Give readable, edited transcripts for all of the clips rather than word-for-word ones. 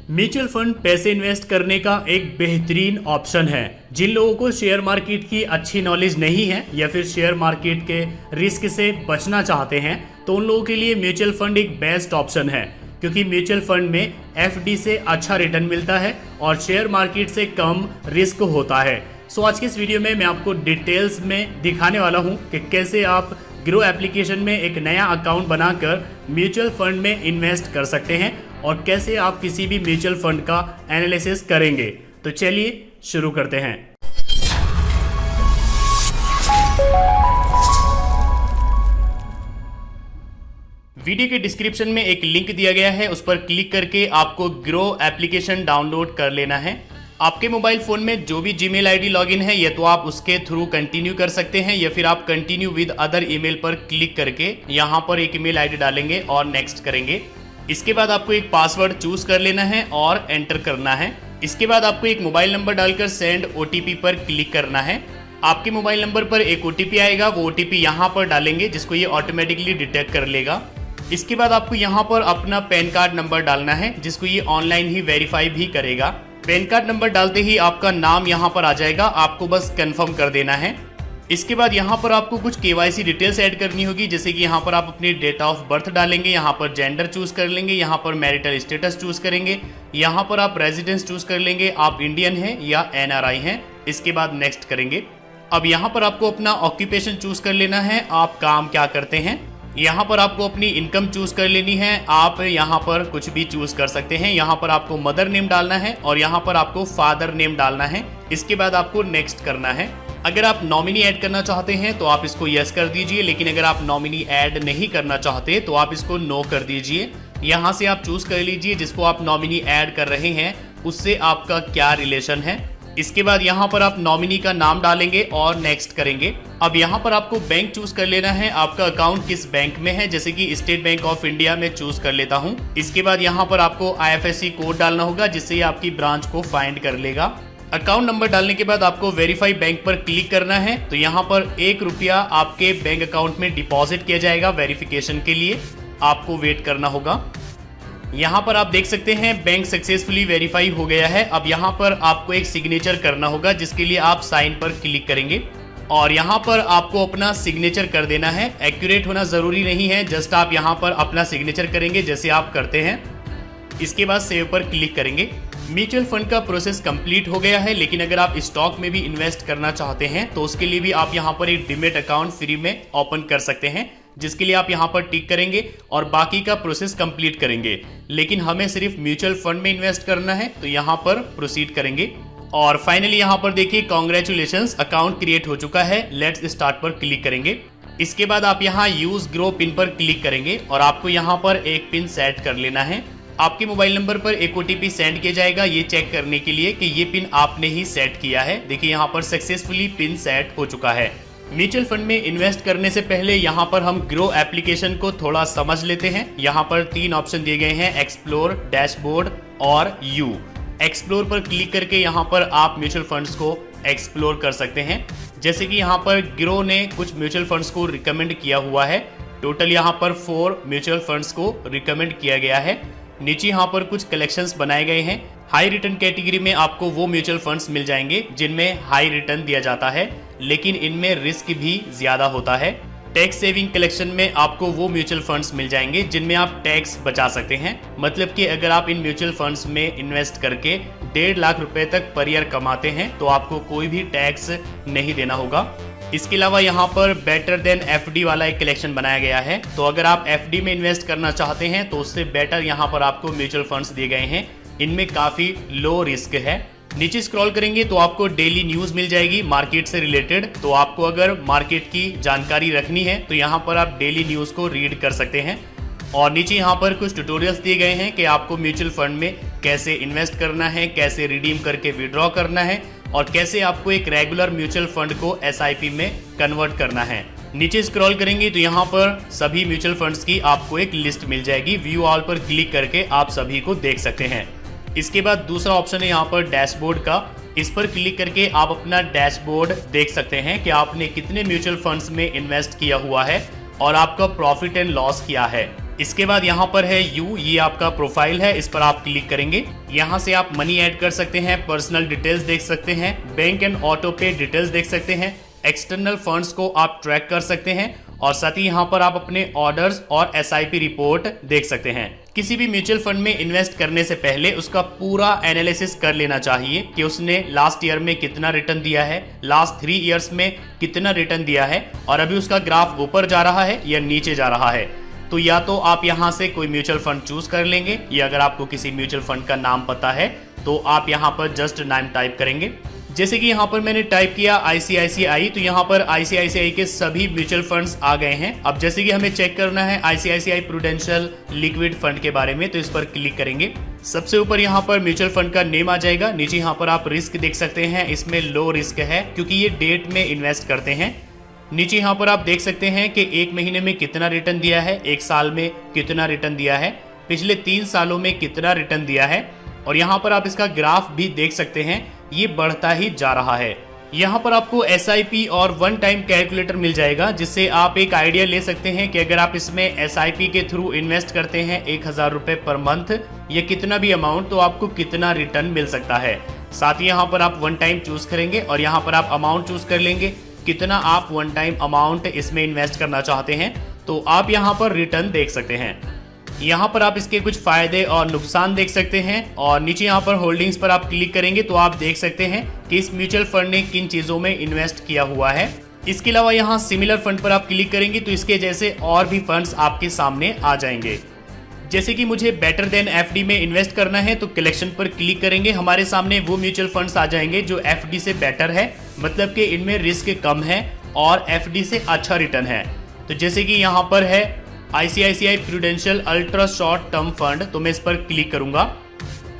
Mutual fund पैसे invest करने का एक बेहतरीन ऑप्शन है। जिन लोगों को शेयर मार्केट की अच्छी नॉलेज नहीं है या फिर शेयर मार्केट के रिस्क से बचना चाहते हैं तो उन लोगों के लिए म्यूचुअल फंड एक बेस्ट ऑप्शन है, क्योंकि म्यूचुअल फंड में एफडी से अच्छा रिटर्न मिलता है और शेयर मार्केट से कम रिस्क होता है। सो आज के इस वीडियो में मैं आपको डिटेल्स में दिखाने वाला हूं कि कैसे आप ग्रो एप्लीकेशन में एक नया अकाउंट बनाकर म्यूचुअल फंड में इन्वेस्ट कर सकते हैं और कैसे आप किसी भी म्यूचुअल फंड का एनालिसिस करेंगे। तो चलिए शुरू करते हैं। वीडियो के डिस्क्रिप्शन में एक लिंक दिया गया है, उस पर क्लिक करके आपको ग्रो एप्लीकेशन डाउनलोड कर लेना है। आपके मोबाइल फोन में जो भी जीमेल आईडी लॉगिन है या तो आप उसके थ्रू कंटिन्यू कर सकते हैं या फिर आप कंटिन्यू विद अदर ईमेल पर क्लिक करके यहाँ पर एक ईमेल आईडी डालेंगे और नेक्स्ट करेंगे। इसके बाद आपको एक पासवर्ड चूज कर लेना है और एंटर करना है। इसके बाद आपको एक मोबाइल नंबर डालकर सेंड ओटीपी पर क्लिक करना है। आपके मोबाइल नंबर पर एक ओटीपी आएगा, वो ओटीपी यहाँ पर डालेंगे जिसको ये ऑटोमेटिकली डिटेक्ट कर लेगा। इसके बाद आपको यहाँ पर अपना पैन कार्ड नंबर डालना है जिसको ये ऑनलाइन ही वेरीफाई भी करेगा। पैन कार्ड नंबर डालते ही आपका नाम यहाँ पर आ जाएगा, आपको बस कंफर्म कर देना है। इसके बाद यहाँ पर आपको कुछ केवाईसी डिटेल्स ऐड करनी होगी, जैसे कि यहाँ पर आप अपनी डेट ऑफ बर्थ डालेंगे, यहाँ पर जेंडर चूज कर लेंगे, यहाँ पर मैरिटल स्टेटस चूज करेंगे, यहाँ पर आप रेजिडेंस चूज कर लेंगे, आप इंडियन हैं या एनआरआई हैं। इसके बाद नेक्स्ट करेंगे। अब यहाँ पर आपको अपना ऑक्यूपेशन चूज कर लेना है, आप काम क्या करते हैं। यहाँ पर आपको अपनी इनकम चूज कर लेनी है, आप यहाँ पर कुछ भी चूज कर सकते हैं। यहाँ पर आपको मदर नेम डालना है और यहाँ पर आपको फादर नेम डालना है। इसके बाद आपको नेक्स्ट करना है। अगर आप नॉमिनी ऐड करना चाहते हैं तो आप इसको यस कर दीजिए, लेकिन अगर आप नॉमिनी ऐड नहीं करना चाहते तो आप इसको नो कर दीजिए। यहाँ से आप चूज कर लीजिए जिसको आप नॉमिनी ऐड कर रहे हैं उससे आपका क्या रिलेशन है। इसके बाद यहाँ पर आप नॉमिनी का नाम डालेंगे और नेक्स्ट करेंगे। अब यहाँ पर आपको बैंक चूज कर लेना है, आपका अकाउंट किस बैंक में है, जैसे कि स्टेट बैंक ऑफ इंडिया में चूज कर लेता हूँ। इसके बाद यहाँ पर आपको आईएफएससी कोड डालना होगा जिससे ये आपकी ब्रांच को फाइंड कर लेगा। अकाउंट नंबर डालने के बाद आपको वेरीफाई बैंक पर क्लिक करना है, तो यहाँ पर 1 रुपया आपके बैंक अकाउंट में डिपॉजिट किया जाएगा वेरिफिकेशन के लिए। आपको वेट करना होगा। यहाँ पर आप देख सकते हैं बैंक सक्सेसफुली वेरीफाई हो गया है। अब यहाँ पर आपको एक सिग्नेचर करना होगा जिसके लिए आप साइन पर क्लिक करेंगे और यहाँ पर आपको अपना सिग्नेचर कर देना है। एक्यूरेट होना जरूरी नहीं है, जस्ट आप यहाँ पर अपना सिग्नेचर करेंगे जैसे आप करते हैं। इसके बाद सेव पर क्लिक करेंगे। म्यूचुअल फंड का प्रोसेस कंप्लीट हो गया है, लेकिन अगर आप स्टॉक में भी इन्वेस्ट करना चाहते हैं तो उसके लिए भी आप यहाँ पर एक डीमैट अकाउंट फ्री में ओपन कर सकते हैं, जिसके लिए आप यहाँ पर टिक करेंगे और बाकी का प्रोसेस कंप्लीट करेंगे। लेकिन हमें सिर्फ म्यूचुअल फंड में इन्वेस्ट करना है तो यहाँ पर प्रोसीड करेंगे और फाइनली यहाँ पर देखिए कांग्रेचुलेशंस, अकाउंट क्रिएट हो चुका है। लेट्स स्टार्ट पर क्लिक करेंगे। इसके बाद आप यहाँ यूज ग्रो पिन पर क्लिक करेंगे और आपको यहाँ पर एक पिन सेट कर लेना है। आपके मोबाइल नंबर पर एक ओटीपी सेंड किया जाएगा ये चेक करने के लिए कि ये पिन आपने ही सेट किया है। देखिए यहाँ पर सक्सेसफुली पिन सेट हो चुका है। म्यूचुअल फंड में इन्वेस्ट करने से पहले यहाँ पर हम ग्रो एप्लीकेशन को थोड़ा समझ लेते हैं। यहाँ पर 3 ऑप्शन दिए गए हैं, एक्सप्लोर, डैशबोर्ड और यू। एक्सप्लोर पर क्लिक करके यहाँ पर आप म्यूचुअल फंड्स को एक्सप्लोर कर सकते हैं। जैसे कि यहाँ पर ग्रो ने कुछ म्यूचुअल फंड्स को रिकमेंड किया हुआ है। टोटल यहाँ पर 4 म्यूचुअल फंड्स को रिकमेंड किया गया है। नीचे यहाँ पर कुछ कलेक्शंस बनाए गए हैं। हाई रिटर्न कैटेगरी में आपको वो म्यूचुअल फंड्स मिल जाएंगे जिनमें हाई रिटर्न दिया जाता है, लेकिन इनमें रिस्क भी ज्यादा होता है। टैक्स सेविंग कलेक्शन में आपको वो म्यूचुअल फंड्स मिल जाएंगे जिनमें आप टैक्स बचा सकते हैं। मतलब कि अगर आप इन म्यूचुअल फंड्स में इन्वेस्ट करके 1.5 लाख रुपए तक पर ईयर कमाते हैं तो आपको कोई भी टैक्स नहीं देना होगा। इसके अलावा यहाँ पर बेटर देन एफडी वाला एक कलेक्शन बनाया गया है, तो अगर आप एफडी में इन्वेस्ट करना चाहते हैं तो उससे बेटर यहाँ पर आपको म्यूचुअल फंड्स दिए गए हैं। इनमें काफी लो रिस्क है। नीचे स्क्रॉल करेंगे तो आपको डेली न्यूज मिल जाएगी मार्केट से रिलेटेड। तो आपको अगर मार्केट की जानकारी रखनी है तो यहाँ पर आप डेली न्यूज को रीड कर सकते हैं। और नीचे यहाँ पर कुछ ट्यूटोरियल्स दिए गए हैं कि आपको म्यूचुअल फंड में कैसे इन्वेस्ट करना है, कैसे रिडीम करके विड्रॉ करना है और कैसे आपको एक रेगुलर म्यूचुअल फंड को एसआईपी में कन्वर्ट करना है। नीचे स्क्रॉल करेंगे तो यहाँ पर सभी म्यूचुअल फंड्स की आपको एक लिस्ट मिल जाएगी। व्यू ऑल पर क्लिक करके आप सभी को देख सकते हैं। इसके बाद दूसरा ऑप्शन है यहाँ पर डैशबोर्ड का। इस पर क्लिक करके आप अपना डैशबोर्ड देख सकते हैं कि आपने कितने म्यूचुअल फंड्स में इन्वेस्ट किया हुआ है और आपका प्रॉफिट एंड लॉस क्या है। इसके बाद यहाँ पर है यू, ये आपका प्रोफाइल है, इस पर आप क्लिक करेंगे। यहाँ से आप मनी ऐड कर सकते हैं, पर्सनल डिटेल्स देख सकते हैं, बैंक एंड ऑटो पे डिटेल्स देख सकते हैं, एक्सटर्नल फंड्स को आप ट्रैक कर सकते हैं और साथ ही यहाँ पर आप अपने ऑर्डर्स और एसआईपी रिपोर्ट देख सकते हैं। किसी भी म्यूचुअल फंड में इन्वेस्ट करने से पहले उसका पूरा एनालिसिस कर लेना चाहिए कि उसने लास्ट ईयर में कितना रिटर्न दिया है, लास्ट 3 इयर्स में कितना रिटर्न दिया है और अभी उसका ग्राफ ऊपर जा रहा है या नीचे जा रहा है। तो या तो आप यहाँ से कोई म्यूचुअल फंड चूज कर लेंगे या अगर आपको किसी म्यूचुअल फंड का नाम पता है तो आप यहाँ पर जस्ट नाम टाइप करेंगे। जैसे कि यहाँ पर मैंने टाइप किया आईसीआईसीआई, तो यहाँ पर आईसीआईसीआई के सभी म्यूचुअल फंड्स आ गए हैं। अब जैसे कि हमें चेक करना है आईसीआईसीआई प्रूडेंशियल लिक्विड फंड के बारे में, तो इस पर क्लिक करेंगे। सबसे ऊपर यहाँ पर म्यूचुअल फंड का नेम आ जाएगा। नीचे यहाँ पर आप रिस्क देख सकते हैं, इसमें लो रिस्क है क्योंकि ये डेट में इन्वेस्ट करते हैं। नीचे यहाँ पर आप देख सकते हैं कि 1 महीने में कितना रिटर्न दिया है, 1 साल में कितना रिटर्न दिया है, पिछले 3 सालों में कितना रिटर्न दिया है और यहाँ पर आप इसका ग्राफ भी देख सकते हैं, ये बढ़ता ही जा रहा है। यहाँ पर आपको एसआईपी और वन टाइम कैलकुलेटर मिल जाएगा जिससे आप एक आइडिया ले सकते हैं कि अगर आप इसमें एसआईपी के थ्रू इन्वेस्ट करते हैं 1000 रुपए पर मंथ या कितना भी अमाउंट, तो आपको कितना रिटर्न मिल सकता है। साथ ही यहाँ पर आप वन टाइम चूज करेंगे और यहाँ पर आप अमाउंट चूज कर लेंगे, कितना आप वन टाइम अमाउंट इसमें इन्वेस्ट करना चाहते हैं, तो आप यहाँ पर रिटर्न देख सकते हैं। यहाँ पर आप इसके कुछ फायदे और नुकसान देख सकते हैं और नीचे यहाँ पर होल्डिंग्स पर आप क्लिक करेंगे तो आप देख सकते हैं कि इस म्यूचुअल फंड ने किन चीजों में इन्वेस्ट किया हुआ है। इसके अलावा यहाँ सिमिलर फंड पर आप क्लिक करेंगे तो इसके जैसे और भी फंड्स आपके सामने आ जाएंगे। जैसे कि मुझे बेटर देन एफडी में इन्वेस्ट करना है तो कलेक्शन पर क्लिक करेंगे, हमारे सामने वो म्यूचुअल फंड्स आ जाएंगे जो एफडी से बेटर है, मतलब कि इनमें रिस्क कम है और एफडी से अच्छा रिटर्न है। तो जैसे कि यहाँ पर है ICICI prudential ultra short term fund, तो मैं इस पर क्लिक करूंगा।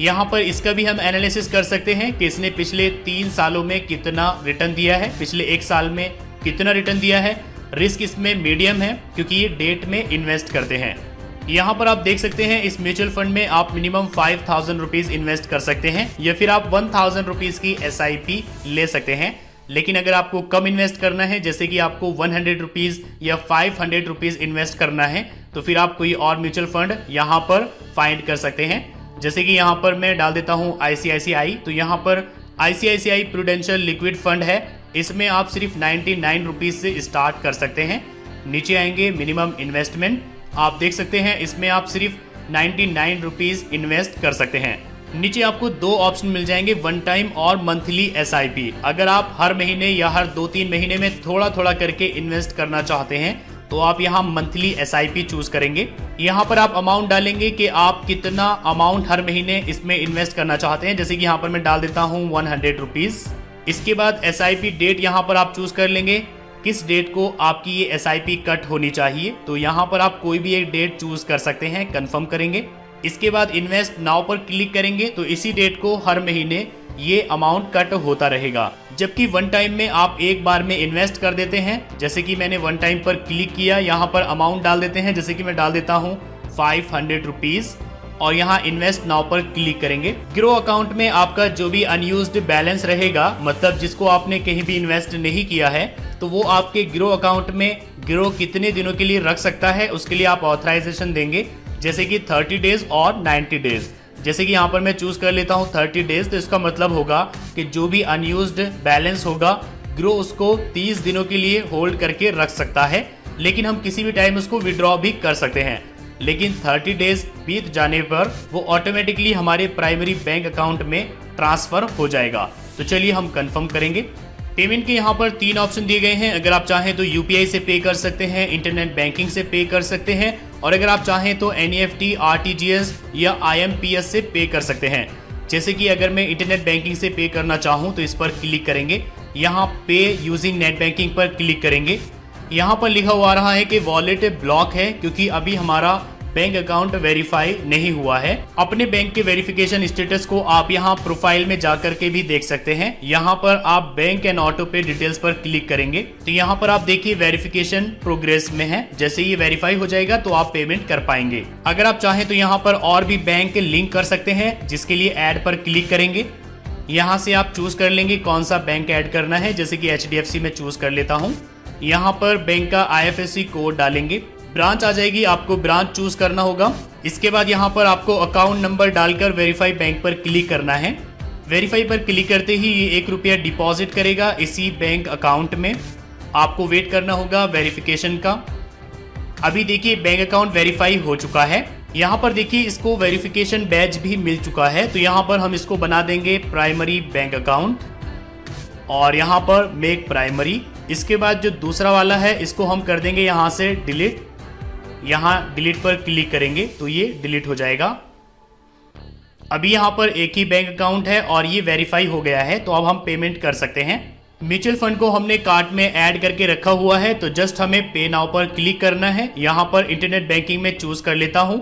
यहाँ पर इसका भी हम एनालिसिस कर सकते हैं कि इसने पिछले 3 सालों में कितना रिटर्न दिया है, पिछले 1 साल में कितना रिटर्न दिया है। रिस्क इसमें मीडियम है क्योंकि ये डेट में इन्वेस्ट करते हैं। यहाँ पर आप देख सकते हैं इस म्यूचुअल फंड में आप मिनिमम 5000 रुपीज इन्वेस्ट कर सकते हैं या फिर आप 1000 रुपीज की एसआईपी ले सकते हैं। लेकिन अगर आपको कम इन्वेस्ट करना है, जैसे कि आपको 100 रुपीज या 500 रुपीज इन्वेस्ट करना है, तो फिर आप कोई और म्यूचुअल फंड यहाँ पर फाइंड कर सकते हैं। जैसे कि यहाँ पर मैं डाल देता हूँ आईसीआईसीआई, तो यहाँ पर आईसीआईसीआई प्रूडेंशियल लिक्विड फंड है, इसमें आप सिर्फ 99 रुपीज से स्टार्ट कर सकते हैं। नीचे आएंगे मिनिमम इन्वेस्टमेंट, आप देख सकते हैं इसमें आप सिर्फ 99 रुपीज इन्वेस्ट कर सकते हैं। नीचे आपको 2 ऑप्शन मिल जाएंगे, वन टाइम और मंथली एसआईपी। अगर आप हर महीने या हर 2-3 महीने में थोड़ा थोड़ा करके इन्वेस्ट करना चाहते हैं तो आप यहाँ मंथली एसआईपी चूज करेंगे। यहाँ पर आप अमाउंट डालेंगे कि आप कितना अमाउंट हर महीने इसमें इन्वेस्ट करना चाहते हैं। जैसे कि यहाँ पर मैं डाल देता हूँ 100 रुपीज। इसके बाद एसआईपी डेट यहाँ पर आप चूज कर लेंगे, किस डेट को आपकी ये एसआईपी कट होनी चाहिए, तो यहाँ पर आप कोई भी एक डेट चूज कर सकते हैं, कंफर्म करेंगे। इसके बाद इन्वेस्ट नाउ पर क्लिक करेंगे तो इसी डेट को हर महीने ये अमाउंट कट होता रहेगा। जबकि वन टाइम में आप एक बार में इन्वेस्ट कर देते हैं, जैसे कि मैंने वन टाइम पर क्लिक किया, यहाँ पर अमाउंट डाल देते हैं, जैसे कि मैं डाल देता हूँ 500 रुपीज और यहाँ इन्वेस्ट नाउ पर क्लिक करेंगे। ग्रो अकाउंट में आपका जो भी अनयूज्ड बैलेंस रहेगा, मतलब जिसको आपने कहीं भी इन्वेस्ट नहीं किया है, तो वो आपके ग्रो अकाउंट में ग्रो कितने दिनों के लिए रख सकता है, उसके लिए आप ऑथराइजेशन देंगे, जैसे कि 30 डेज और 90 डेज। जैसे कि यहाँ पर मैं चूज कर लेता हूँ 30 डेज, तो इसका मतलब होगा कि जो भी अनयूज्ड बैलेंस होगा ग्रो उसको 30 दिनों के लिए होल्ड करके रख सकता है, लेकिन हम किसी भी टाइम उसको विड्रॉ भी कर सकते हैं। लेकिन 30 डेज बीत जाने पर वो ऑटोमेटिकली हमारे प्राइमरी बैंक अकाउंट में ट्रांसफर हो जाएगा। तो चलिए हम कंफर्म करेंगे। पेमेंट के यहाँ पर 3 ऑप्शन दिए गए हैं। अगर आप चाहें तो यूपीआई से पे कर सकते हैं, इंटरनेट बैंकिंग से पे कर सकते हैं और अगर आप चाहें तो एनईएफटी, आरटीजीएस या आईएमपीएस से पे कर सकते हैं। जैसे कि अगर मैं इंटरनेट बैंकिंग से पे करना चाहूँ तो इस पर क्लिक करेंगे, यहाँ पे यूजिंग नेट बैंकिंग पर क्लिक करेंगे। यहाँ पर लिखा हुआ रहा है कि वॉलेट ब्लॉक है क्योंकि अभी हमारा बैंक अकाउंट वेरीफाई नहीं हुआ है। अपने बैंक के वेरिफिकेशन स्टेटस को आप यहाँ प्रोफाइल में जाकर के भी देख सकते हैं। यहाँ पर आप बैंक एंड ऑटो पे डिटेल्स पर क्लिक करेंगे तो यहाँ पर आप देखिए वेरिफिकेशन प्रोग्रेस में है। जैसे ये वेरीफाई हो जाएगा तो आप पेमेंट कर पाएंगे। अगर आप चाहें तो यहाँ पर और भी बैंक लिंक कर सकते हैं, जिसके लिए ऐड पर क्लिक करेंगे। यहाँ से आप चूज कर लेंगे कौन सा बैंक ऐड करना है, जैसे कि HDFC में चूज कर लेता हूँ। यहाँ पर बैंक का IFSC कोड डालेंगे, ब्रांच आ जाएगी, आपको ब्रांच चूज करना होगा। इसके बाद यहाँ पर आपको अकाउंट नंबर डालकर वेरीफाई बैंक पर क्लिक करना है। वेरीफाई पर क्लिक करते ही ये ₹1 डिपॉजिट करेगा इसी बैंक अकाउंट में। आपको वेट करना होगा वेरिफिकेशन का। अभी देखिए बैंक अकाउंट वेरीफाई हो चुका है। यहाँ पर देखिए इसको वेरिफिकेशन बैज भी मिल चुका है, तो यहाँ पर हम इसको बना देंगे प्राइमरी बैंक अकाउंट और यहाँ पर मेक प्राइमरी। इसके बाद जो दूसरा वाला है इसको हम कर देंगे यहाँ से डिलीट। यहाँ डिलीट पर क्लिक करेंगे तो ये डिलीट हो जाएगा। अभी यहाँ पर एक ही बैंक अकाउंट है और ये वेरीफाई हो गया है, तो अब हम पेमेंट कर सकते हैं। म्यूचुअल फंड को हमने कार्ट में ऐड करके रखा हुआ है, तो जस्ट हमें पे नाउ पर क्लिक करना है। यहाँ पर इंटरनेट बैंकिंग में चूज कर लेता हूँ,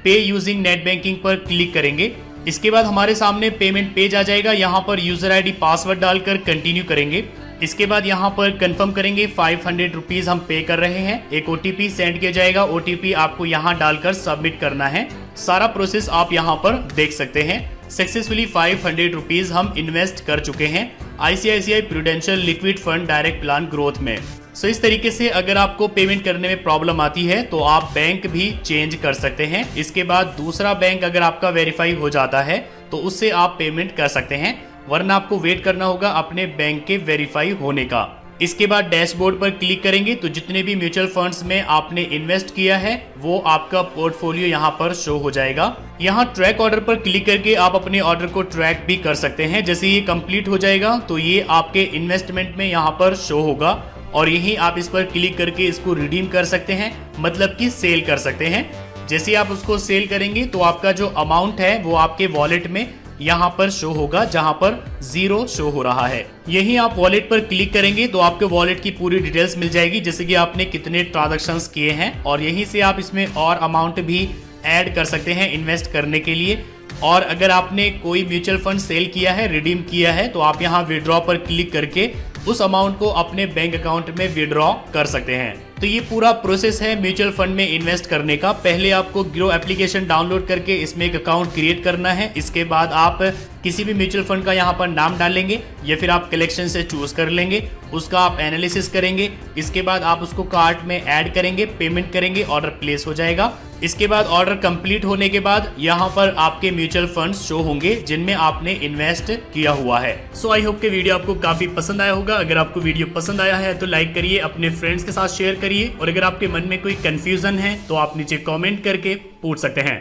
पे यूजिंग नेट बैंकिंग पर क्लिक करेंगे। इसके बाद हमारे सामने पेमेंट पेज आ जाएगा। यहाँ पर यूजर आईडी पासवर्ड डालकर कंटिन्यू करेंगे। इसके बाद यहाँ पर कंफर्म करेंगे 500 रुपीज हम पे कर रहे हैं। एक OTP सेंड किया जाएगा, OTP आपको यहाँ डालकर सबमिट करना है। सारा प्रोसेस आप यहाँ पर देख सकते हैं। सक्सेसफुली 500 रुपीज हम इन्वेस्ट कर चुके हैं ICICI prudential liquid fund direct plan growth में। सो इस तरीके से अगर आपको पेमेंट करने में प्रॉब्लम आती है तो आप बैंक भी चेंज कर सकते हैं। इसके बाद दूसरा बैंक अगर आपका वेरीफाई हो जाता है तो उससे आप पेमेंट कर सकते हैं, वरना आपको वेट करना होगा अपने बैंक के वेरीफाई होने का। इसके बाद डैशबोर्ड पर क्लिक करेंगे तो जितने भी म्यूचुअल फंड्स में आपने इन्वेस्ट किया है वो आपका पोर्टफोलियो यहाँ पर शो हो जाएगा। यहाँ ट्रैक ऑर्डर पर क्लिक करके आप अपने ऑर्डर को ट्रैक भी कर सकते हैं। जैसे ये कंप्लीट हो जाएगा तो ये आपके इन्वेस्टमेंट में यहाँ पर शो होगा और यही आप इस पर क्लिक करके इसको रिडीम कर सकते हैं, मतलब कि सेल कर सकते हैं। जैसे आप उसको सेल करेंगे तो आपका जो अमाउंट है वो आपके वॉलेट में यहाँ पर शो होगा, जहां पर 0 शो हो रहा है। यही आप वॉलेट पर क्लिक करेंगे तो आपके वॉलेट की पूरी डिटेल्स मिल जाएगी, जैसे कि आपने कितने ट्रांजैक्शंस किए हैं और यहीं से आप इसमें और अमाउंट भी ऐड कर सकते हैं इन्वेस्ट करने के लिए। और अगर आपने कोई म्यूचुअल फंड सेल किया है, रिडीम किया है, तो आप यहाँ विड्रॉ पर क्लिक करके उस अमाउंट को अपने बैंक अकाउंट में विड्रॉ कर सकते हैं। तो ये पूरा प्रोसेस है म्यूचुअल फंड में इन्वेस्ट करने का। पहले आपको ग्रो एप्लीकेशन डाउनलोड करके इसमें एक अकाउंट क्रिएट करना है। इसके बाद आप किसी भी म्यूचुअल फंड का यहाँ पर नाम डालेंगे या फिर आप कलेक्शन से चूज कर लेंगे, उसका आप एनालिसिस करेंगे। इसके बाद आप उसको कार्ट में ऐड करेंगे, पेमेंट करेंगे, ऑर्डर प्लेस हो जाएगा। इसके बाद ऑर्डर कंप्लीट होने के बाद यहाँ पर आपके म्यूचुअल फंड्स शो होंगे जिनमें आपने इन्वेस्ट किया हुआ है। सो आई होप कि वीडियो आपको काफी पसंद आया होगा। अगर आपको वीडियो पसंद आया है तो लाइक करिए, अपने फ्रेंड्स के साथ शेयर करिए और अगर आपके मन में कोई कंफ्यूजन है तो आप नीचे कमेंट करके पूछ सकते हैं।